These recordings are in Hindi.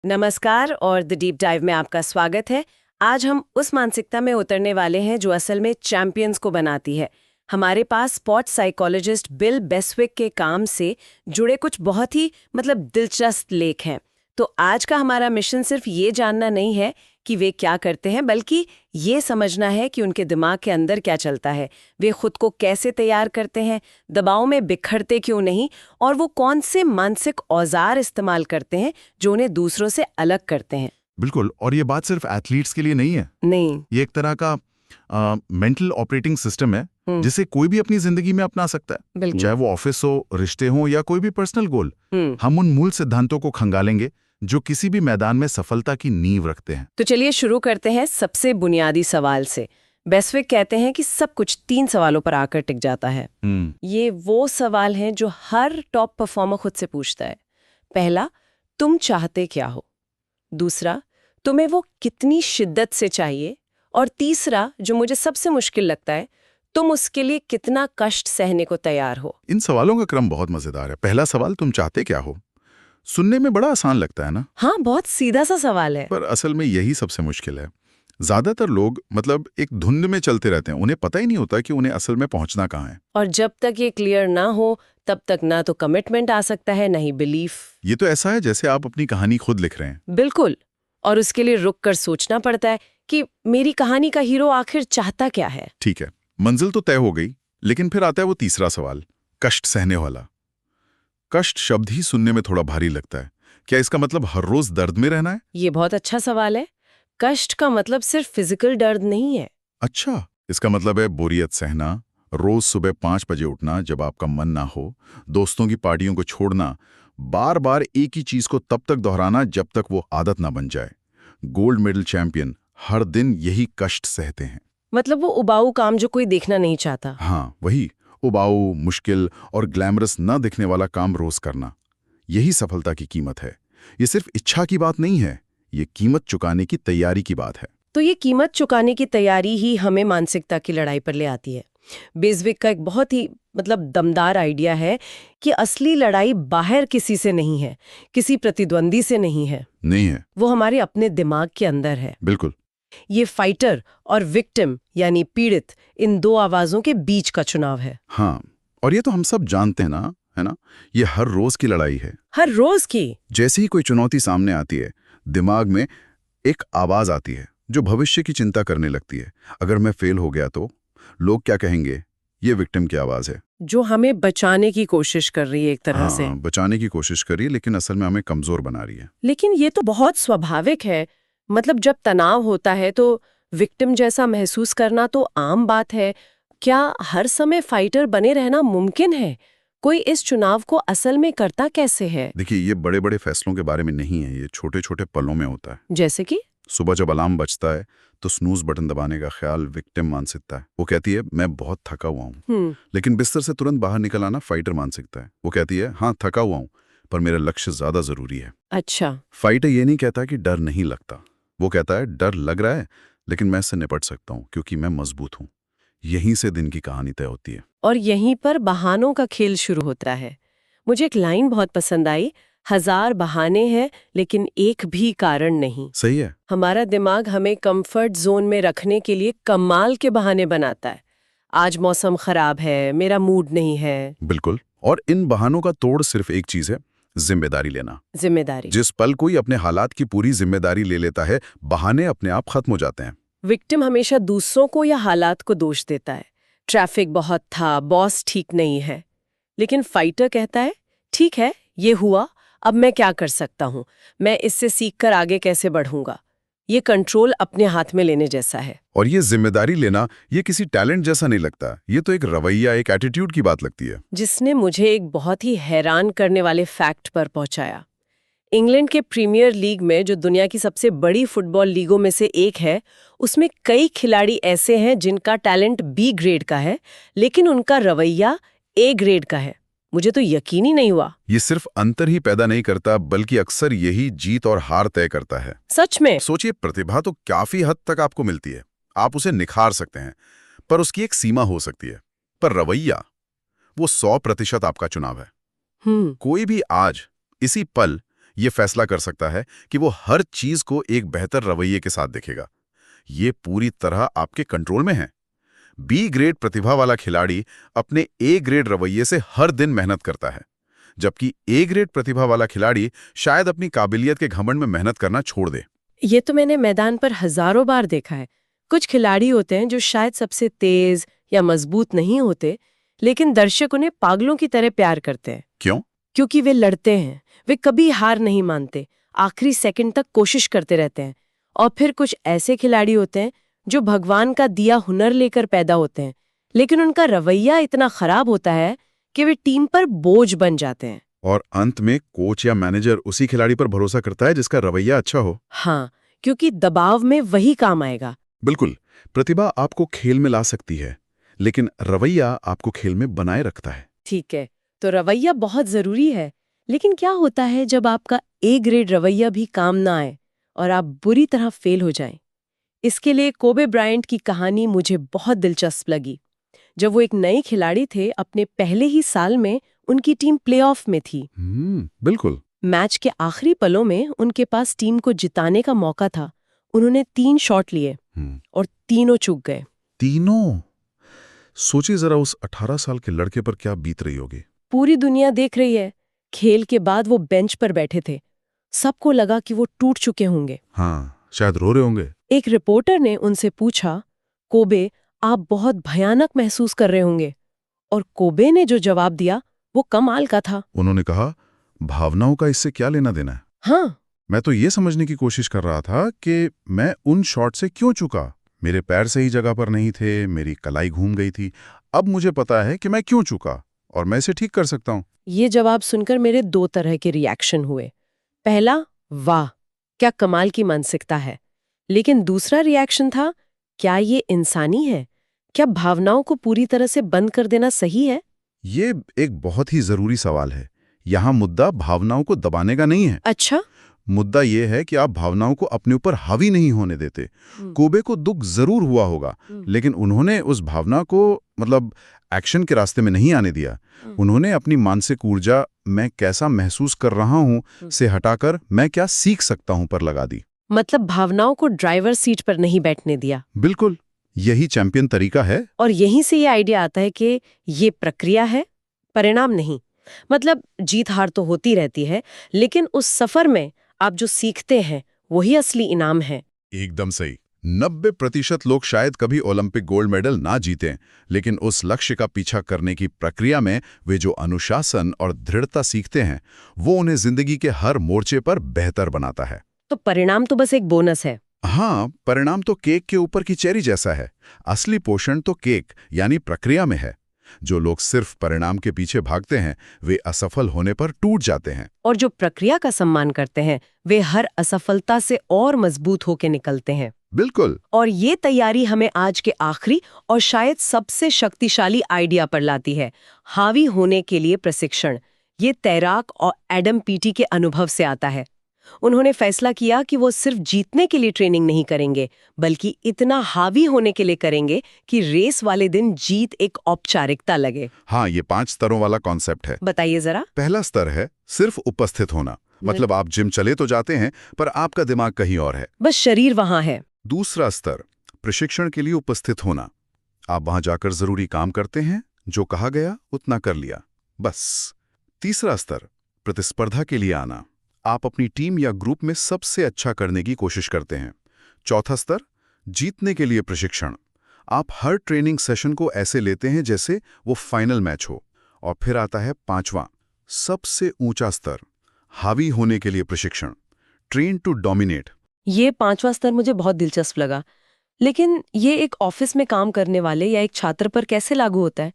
नमस्कार और द डीप डाइव में आपका स्वागत है। आज हम उस मानसिकता में उतरने वाले हैं जो असल में चैंपियंस को बनाती है। हमारे पास स्पोर्ट्स साइकोलॉजिस्ट बिल बेस्विक के काम से जुड़े कुछ बहुत ही दिलचस्प लेख हैं। तो आज का हमारा मिशन सिर्फ ये जानना नहीं है कि वे क्या करते हैं, बल्कि ये समझना है कि उनके दिमाग के अंदर क्या चलता है, वे खुद को कैसे तैयार करते हैं, दबाव में बिखरते क्यों नहीं, और वो कौन से मानसिक औजार इस्तेमाल करते हैं जो उन्हें दूसरों से अलग करते हैं। बिल्कुल, और ये बात सिर्फ एथलीट्स के लिए नहीं है। नहीं, ये एक तरह का मेंटल ऑपरेटिंग सिस्टम है जिसे कोई भी अपनी जिंदगी में अपना सकता है, बिल्कुल। चाहे वो ऑफिस हो, रिश्ते हो या कोई भी पर्सनल गोल। हम उन मूल सिद्धांतों को खंगालेंगे जो किसी भी मैदान में सफलता की नींव रखते हैं। तो चलिए शुरू करते हैं सबसे बुनियादी सवाल से। बेस्विक कहते हैं कि सब कुछ 3 सवालों पर आकर टिक जाता है। ये वो सवाल हैं जो हर टॉप परफॉर्मर खुद से पूछता है। पहला, तुम चाहते क्या हो? दूसरा, तुम्हें वो कितनी शिद्दत से चाहिए? और तीसरा, जो मुझे सबसे मुश्किल लगता है, तुम उसके लिए कितना कष्ट सहने को तैयार हो? इन सवालों का क्रम बहुत मजेदार है। पहला सवाल, तुम चाहते क्या हो, सुनने में बड़ा आसान लगता है ना? हाँ, बहुत सीधा सा सवाल है। पर असल में यही सबसे मुश्किल है। ज्यादातर लोग एक धुंध में चलते रहते हैं, उन्हें पता ही नहीं होता कि उन्हें असल में पहुंचना कहाँ है। और जब तक ये क्लियर ना हो तब तक ना तो कमिटमेंट आ सकता है, ना ही बिलीफ। ये तो ऐसा है जैसे आप अपनी कहानी खुद लिख रहे हैं। बिल्कुल। और उसके लिए रुक कर सोचना पड़ता है कि मेरी कहानी का हीरो आखिर चाहता क्या है। ठीक है, मंजिल तो तय हो गई, लेकिन फिर आता है वो तीसरा सवाल, कष्ट सहने वाला। कष्ट शब्द ही सुनने में थोड़ा भारी लगता है। क्या इसका मतलब हर रोज दर्द में रहना है? ये बहुत अच्छा सवाल है। कष्ट का मतलब सिर्फ फिजिकल दर्द नहीं है। अच्छा, इसका मतलब है बोरियत सहना, रोज सुबह 5 बजे उठना जब आपका मन ना हो, दोस्तों की पार्टियों को छोड़ना, बार बार एक ही चीज को तब तक दोहराना जब तक वो आदत ना बन जाए। गोल्ड मेडल चैंपियन हर दिन यही कष्ट सहते हैं। मतलब वो उबाऊ काम जो कोई देखना नहीं चाहता। हाँ, वही उबाऊ, मुश्किल और ग्लैमरस न दिखने वाला काम रोज करना। यही सफलता की कीमत है। ये सिर्फ इच्छा की बात नहीं है, ये कीमत चुकाने की तैयारी की बात है। तो ये कीमत चुकाने की तैयारी ही हमें मानसिकता की लड़ाई पर ले आती है। बेस्विक का एक बहुत ही दमदार आइडिया है कि असली लड़ाई बाहर किसी से नहीं है, किसी प्रतिद्वंदी से नहीं है। नहीं है, वो हमारे अपने दिमाग के अंदर है। बिल्कुल। ये फाइटर और विक्टिम यानी पीड़ित, इन 2 आवाजों के बीच का चुनाव है। हाँ, और ये तो हम सब जानते हैं ना, है ना? ये हर रोज की लड़ाई है। हर रोज की। जैसे ही कोई चुनौती सामने आती है, दिमाग में एक आवाज आती है जो भविष्य की चिंता करने लगती है। अगर मैं फेल हो गया तो लोग क्या कहेंगे? ये विक्टिम की आवाज है जो हमें बचाने की कोशिश कर रही है एक तरह से। बचाने की कोशिश कर रही है, लेकिन असल में हमें कमजोर बना रही है। लेकिन ये तो बहुत स्वाभाविक है। जब तनाव होता है तो विक्टिम जैसा महसूस करना तो आम बात है। क्या हर समय फाइटर बने रहना मुमकिन है? कोई इस चुनाव को असल में करता कैसे है? देखिए, ये बड़े बड़े फैसलों के बारे में नहीं है, ये छोटे छोटे पलों में होता है। जैसे कि सुबह जब अलार्म बजता है तो स्नूज बटन दबाने का ख्याल विक्टिम मानसिकता है। वो कहती है मैं बहुत थका हुआ हूँ। लेकिन बिस्तर से तुरंत बाहर निकल आना फाइटर मानसिकता है। वो कहती है हाँ थका हुआ हूँ, पर मेरा लक्ष्य ज्यादा जरूरी है। अच्छा। फाइटर ये नहीं कहता कि डर नहीं लगता, वो कहता है डर लग रहा है लेकिन मैं इससे निपट सकता हूँ क्योंकि मैं मजबूत हूँ। यहीं से दिन की कहानी तय होती है। और यहीं पर बहानों का खेल शुरू होता है। मुझे एक लाइन बहुत पसंद आई, 1000 बहाने हैं लेकिन एक भी कारण नहीं। सही है। हमारा दिमाग हमें कंफर्ट जोन में रखने के लिए कमाल के बहाने बनाता है। आज मौसम खराब है, मेरा मूड नहीं है। बिल्कुल, और इन बहानों का तोड़ सिर्फ एक चीज है, जिम्मेदारी लेना। जिम्मेदारी। जिस पल कोई अपने हालात की पूरी जिम्मेदारी ले लेता है, बहाने अपने आप खत्म हो जाते हैं। विक्टिम हमेशा दूसरों को या हालात को दोष देता है। ट्रैफिक बहुत था, बॉस ठीक नहीं है। लेकिन फाइटर कहता है ठीक है, ये हुआ, अब मैं क्या कर सकता हूँ, मैं इससे सीखकर आगे कैसे बढ़ूंगा। ये कंट्रोल अपने हाथ में लेने जैसा है। और ये जिम्मेदारी लेना, ये किसी टैलेंट जैसा नहीं लगता, ये तो एक रवैया, एक एटीट्यूड की बात लगती है। जिसने मुझे एक बहुत ही हैरान करने वाले फैक्ट पर पहुंचाया। इंग्लैंड के प्रीमियर लीग में, जो दुनिया की सबसे बड़ी फुटबॉल लीगों में से एक है, उसमें कई खिलाड़ी ऐसे हैं जिनका टैलेंट बी ग्रेड का है, लेकिन उनका रवैया ए ग्रेड का है। मुझे तो यकीन ही नहीं हुआ। ये सिर्फ अंतर ही पैदा नहीं करता, बल्कि अक्सर यही जीत और हार तय करता है। सच में। सोचिए, प्रतिभा तो काफी हद तक आपको मिलती है, आप उसे निखार सकते हैं, पर उसकी एक सीमा हो सकती है। पर रवैया, वो 100% आपका चुनाव है। कोई भी आज, इसी पल, ये फैसला कर सकता है कि वो हर चीज को एक बेहतर रवैये के साथ देखेगा। ये पूरी तरह आपके कंट्रोल में है। बी ग्रेड प्रतिभा वाला खिलाड़ी अपने ए ग्रेड रवैये से हर दिन मेहनत करता है, जबकि ए ग्रेड प्रतिभा वाला खिलाड़ी शायद अपनी काबिलियत के घमंड में मेहनत करना छोड़ दे। ये तो मैंने मैदान पर हजारों बार देखा है। कुछ खिलाड़ी होते हैं जो शायद सबसे तेज या मजबूत नहीं होते, लेकिन दर्शक उन्हें पागलों की तरह प्यार करते हैं। क्यों? क्योंकि वे लड़ते हैं, वे कभी हार नहीं मानते, आखिरी सेकंड तक कोशिश करते रहते हैं। और फिर कुछ ऐसे खिलाड़ी होते हैं जो भगवान का दिया हुनर लेकर पैदा होते हैं, लेकिन उनका रवैया इतना खराब होता है कि वे टीम पर बोझ बन जाते हैं। और अंत में कोच या मैनेजर उसी खिलाड़ी पर भरोसा करता है जिसका रवैया अच्छा हो। हाँ, क्योंकि दबाव में वही काम आएगा। बिल्कुल। प्रतिभा आपको खेल में ला सकती है, लेकिन रवैया आपको खेल में बनाए रखता है। ठीक है, तो रवैया बहुत जरूरी है, लेकिन क्या होता है जब आपका ए ग्रेड रवैया भी काम ना आए और आप बुरी तरह फेल हो जाएं? इसके लिए कोबे ब्रायंट की कहानी मुझे बहुत दिलचस्प लगी। जब वो एक नए खिलाड़ी थे, अपने पहले ही साल में उनकी टीम प्लेऑफ में थी। बिल्कुल। मैच के आखिरी पलों में उनके पास टीम को जिताने का मौका था। उन्होंने 3 शॉट लिए और तीनों चूक गए। तीनों? सोचिए जरा उस 18 साल के लड़के पर क्या बीत रही होगी। पूरी दुनिया देख रही है। खेल के बाद वो बेंच पर बैठे थे। सबको लगा कि वो टूट चुके होंगे। हाँ, शायद रो रहे होंगे। एक रिपोर्टर ने उनसे पूछा, कोबे, आप बहुत भयानक महसूस कर रहे होंगे। और कोबे ने जो जवाब दिया वो कमाल का था। उन्होंने कहा, भावनाओं का इससे क्या लेना देना है? हाँ, मैं तो ये समझने की कोशिश कर रहा था कि मैं उन शॉट से क्यों चूका। मेरे पैर सही जगह पर नहीं थे, मेरी कलाई घूम गई थी। अब मुझे पता है कि मैं क्यों चूका और मैं इसे ठीक कर सकता हूँ। ये जवाब सुनकर मेरे 2 तरह के रिएक्शन हुए। पहला, वाह, क्या कमाल की मानसिकता है। लेकिन दूसरा रिएक्शन था, क्या ये इंसानी है? क्या भावनाओं को पूरी तरह से बंद कर देना सही है? ये एक बहुत ही जरूरी सवाल है। यहाँ मुद्दा भावनाओं को दबाने का नहीं है। अच्छा। मुद्दा ये है कि आप भावनाओं को अपने ऊपर हावी नहीं होने देते। कोबे को दुख जरूर हुआ होगा, लेकिन उन्होंने उस भावना को एक्शन के रास्ते में नहीं आने दिया। उन्होंने अपनी मानसिक ऊर्जा मैं कैसा महसूस कर रहा हूं से हटाकर मैं क्या सीख सकता हूं पर लगा दी। मतलब भावनाओं को ड्राइवर सीट पर नहीं बैठने दिया। बिल्कुल, यही चैंपियन तरीका है। और यहीं से ये आइडिया आता है कि ये प्रक्रिया है, परिणाम नहीं। मतलब जीत हार तो होती रहती है, लेकिन उस सफर में आप जो सीखते हैं वही असली इनाम है। एकदम सही। 90% लोग शायद कभी ओलंपिक गोल्ड मेडल ना जीतें, लेकिन उस लक्ष्य का पीछा करने की प्रक्रिया में वे जो अनुशासन और दृढ़ता सीखते हैं, वो उन्हें जिंदगी के हर मोर्चे पर बेहतर बनाता है। तो परिणाम तो बस एक बोनस है। हाँ, परिणाम तो केक के ऊपर की चेरी जैसा है। असली पोषण तो केक यानी प्रक्रिया में है। जो लोग सिर्फ परिणाम के पीछे भागते हैं, वे असफल होने पर टूट जाते हैं। और जो प्रक्रिया का सम्मान करते हैं, वे हर असफलता से और मजबूत होकर निकलते हैं। बिल्कुल। और ये तैयारी हमें आज के आखिरी और शायद सबसे शक्तिशाली आइडिया पर लाती है, हावी होने के लिए प्रशिक्षण। ये तैराक और एडम पीटी के अनुभव से आता है। उन्होंने फैसला किया कि वो सिर्फ जीतने के लिए ट्रेनिंग नहीं करेंगे, बल्कि इतना हावी होने के लिए करेंगे कि रेस वाले दिन जीत एक औपचारिकता लगे। हाँ, ये 5 स्तरों वाला कॉन्सेप्ट है। बताइए जरा। पहला स्तर है सिर्फ उपस्थित होना। मतलब आप जिम चले तो जाते हैं, पर आपका दिमाग कहीं और है, बस शरीर वहां है। दूसरा स्तर, प्रशिक्षण के लिए उपस्थित होना। आप वहां जाकर जरूरी काम करते हैं, जो कहा गया उतना कर लिया, बस। तीसरा स्तर, प्रतिस्पर्धा के लिए आना। आप अपनी टीम या ग्रुप में सबसे अच्छा करने की कोशिश करते हैं। चौथा स्तर, जीतने के लिए प्रशिक्षण। आप हर ट्रेनिंग सेशन को ऐसे लेते हैं जैसे वो फाइनल मैच हो। और फिर आता है 5वां, सबसे ऊंचा स्तर, हावी होने के लिए प्रशिक्षण। Train to dominate. ये 5वां स्तर मुझे बहुत दिलचस्प लगा। लेकिन ये एक ऑफिस में काम करने वाले या एक छात्र पर कैसे लागू होता है?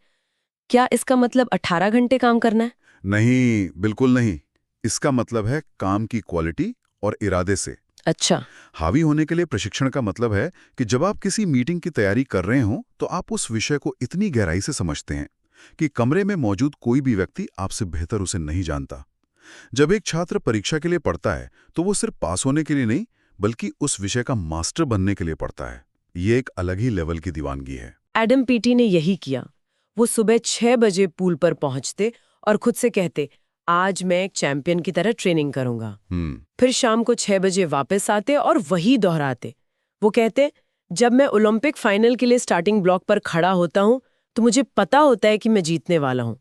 क्या इसका मतलब 18 घंटे काम करना है? नहीं, बिल्कुल नहीं। इसका मतलब है काम की क्वालिटी और इरादे से। अच्छा। हावी होने के लिए प्रशिक्षण का मतलब है कि जब आप किसी मीटिंग की तैयारी कर रहे हो, तो आप उस विषय को इतनी गहराई से समझते हैं कि कमरे में मौजूद कोई भी व्यक्ति आपसे बेहतर उसे नहीं जानता। जब एक छात्र परीक्षा के लिए पढ़ता है, तो वो सिर्फ पास होने के लिए नहीं, बल्कि उस विषय का मास्टर बनने के लिए पढ़ता है। ये एक अलग ही लेवल की दीवानगी है। एडम पीटी ने यही किया। वो सुबह 6 बजे पूल पर पहुंचते और खुद से कहते, आज मैं एक चैंपियन की तरह ट्रेनिंग करूंगा। हम्म। फिर शाम को 6 बजे वापस आते और वही दोहराते। वो कहते, जब मैं ओलंपिक फाइनल के लिए स्टार्टिंग ब्लॉक पर खड़ा होता हूँ तो मुझे पता होता है कि मैं जीतने वाला हूँ।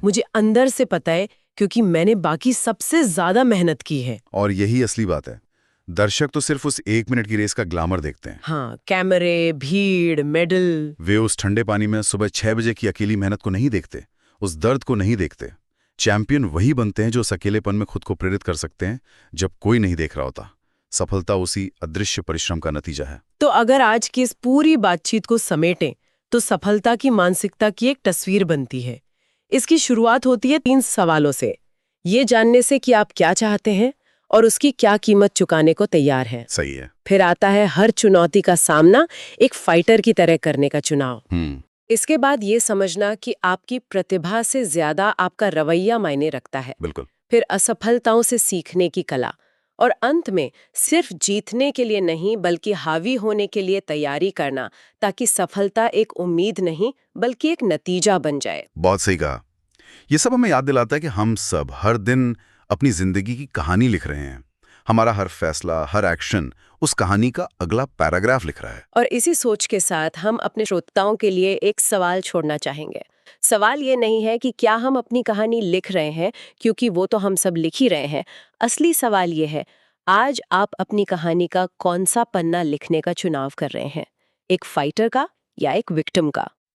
मुझे अंदर से पता है, क्योंकि मैंने बाकी सबसे ज्यादा मेहनत की है। और यही असली बात है। दर्शक तो सिर्फ उस 1 मिनट की रेस का ग्लैमर देखते हैं। हाँ, कैमरे, भीड़, मेडल। वे उस ठंडे पानी में सुबह 6 बजे की अकेली मेहनत को नहीं देखते, उस दर्द को नहीं देखते। चैंपियन वही बनते हैं जो उस अकेलेपन में खुद को प्रेरित कर सकते हैं जब कोई नहीं देख रहा होता। सफलता उसी अदृश्य परिश्रम का नतीजा है। तो अगर आज की इस पूरी बातचीत को समेटें तो सफलता की मानसिकता की एक तस्वीर बनती है। इसकी शुरुआत होती है 3 सवालों से। ये जानने से कि आप क्या चाहते हैं और उसकी क्या कीमत चुकाने को तैयार हैं। सही है। फिर आता है हर चुनौती का सामना एक फाइटर की तरह करने का चुनाव। इसके बाद ये समझना कि आपकी प्रतिभा से ज्यादा आपका रवैया मायने रखता है। बिल्कुल। फिर असफलताओं से सीखने की कला, और अंत में सिर्फ जीतने के लिए नहीं बल्कि हावी होने के लिए तैयारी करना, ताकि सफलता एक उम्मीद नहीं बल्कि एक नतीजा बन जाए। बहुत सही कहा। ये सब हमें याद दिलाता है कि हम सब हर दिन अपनी जिंदगी की कहानी लिख रहे हैं। हमारा हर फैसला, हर एक्शन उस कहानी का अगला पैराग्राफ लिख रहा है। और इसी सोच के साथ हम अपने श्रोताओं के लिए एक सवाल छोड़ना चाहेंगे। सवाल ये नहीं है कि क्या हम अपनी कहानी लिख रहे हैं, क्योंकि वो तो हम सब लिख ही रहे हैं। असली सवाल ये है, आज आप अपनी कहानी का कौन सा पन्ना लिखने का चुनाव कर रहे हैं, एक फाइटर का या एक विक्टिम का।